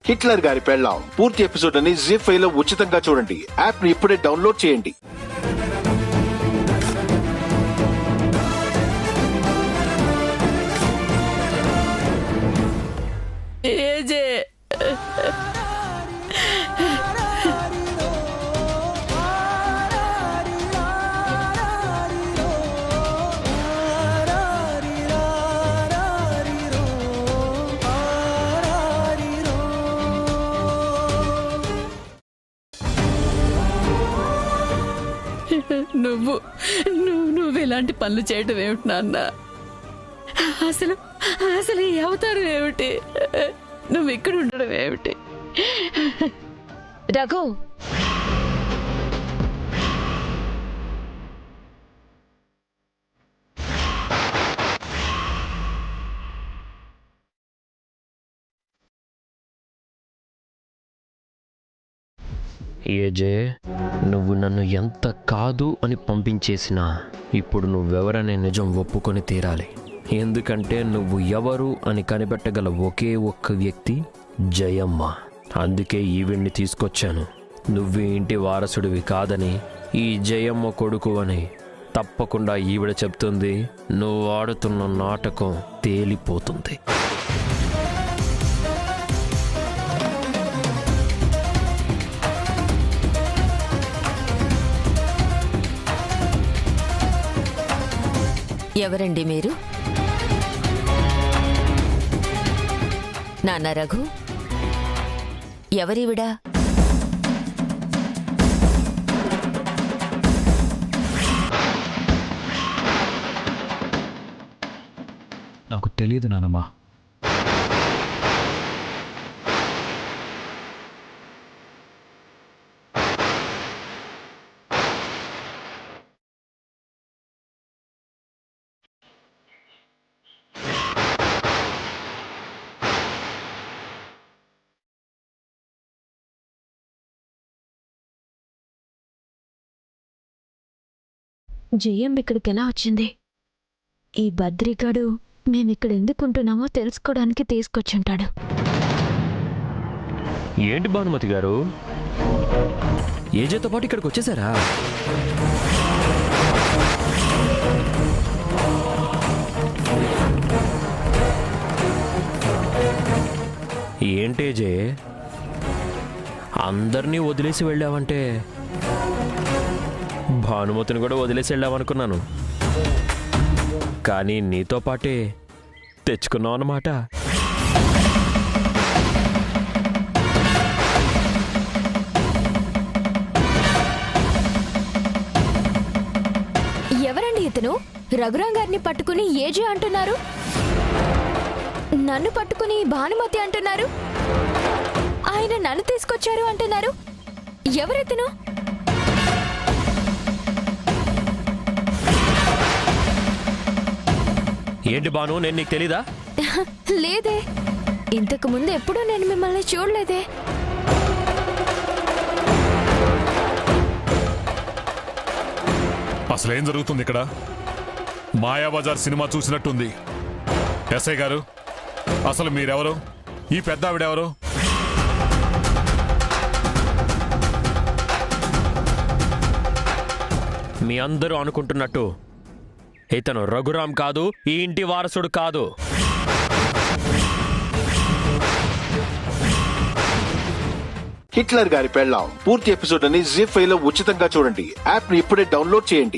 Hitler గారి పెళ్ళాం పూర్తి ఎపిసోడ్ అని జీ5 లో ఉచితంగా చూడండి. యాప్ ని ఇప్పుడే డౌన్లోడ్ చేయండి. నువ్వు ఇలాంటి పనులు చేయటం ఏమిటి నాన్న? అసలు ఈ అవతారం ఏమిటి? నువ్వు ఇక్కడ ఉండడం ఏమిటి? రఘు, ఏజే, నువ్వు నన్ను ఎంత కాదు అని పంపించేసినా ఇప్పుడు నువ్వెవరనే నిజం ఒప్పుకొని తీరాలి. ఎందుకంటే నువ్వు ఎవరు అని కనిపెట్టగల ఒకే ఒక్క వ్యక్తి జయమ్మ. అందుకే ఈవిడ్ని తీసుకొచ్చాను. నువ్వు ఇంటి వారసుడివి కాదని, ఈ జయమ్మ కొడుకు అని తప్పకుండా ఈవిడ చెప్తుంది. నువ్వు ఆడుతున్న నాటకం తేలిపోతుంది. ఎవరండి మీరు? నాన్న రఘు, ఎవరివిడా? నాకు తెలియదు నానమ్మా. జయం ఇక్కడికి ఎలా వచ్చింది? ఈ బద్రిగాడు మేమిక్కడ ఎందుకుంటున్నామో తెలుసుకోవడానికి తీసుకొచ్చుంటాడు. ఏంటి భానుమతి గారు, ఏజేతో పాటు ఇక్కడికి వచ్చేసారా? ఏంటేజే, అందరినీ వదిలేసి వెళ్ళావంటే భానుమతిని కూడా వదిలేసి వెళ్ళావనుకున్నాను. కానీ నీతో పాటే తెచ్చుకున్నావు అన్నమాట. ఎవరండి ఇతను? రఘురాం గారిని పట్టుకుని ఏజే అంటున్నారు, నన్ను పట్టుకుని భానుమతి అంటున్నారు, ఆయన నన్ను తీసుకొచ్చారు అంటున్నారు. ఎవరితను? ఏంటి భాను, నేను నీకు తెలీదా? లేదే, ఇంతకు ముందు ఎప్పుడూ నేను మిమ్మల్ని చూడలేదే. అసలేం జరుగుతుంది ఇక్కడ? మాయాబజార్ సినిమా చూసినట్టుంది. ఎస్ఐ గారు, అసలు మీరెవరు? ఈ పెద్ద ఆవిడెవరు? మీ అందరూ అనుకుంటున్నట్టు ఇతను రఘురాం కాదు, ఈ ఇంటి వారసుడు కాదు. హిట్లర్ గారి పెళ్ళాం పూర్తి ఎపిసోడ్ అని జీ5 లో ఉచితంగా చూడండి. యాప్ ని ఇప్పుడే డౌన్లోడ్ చేయండి.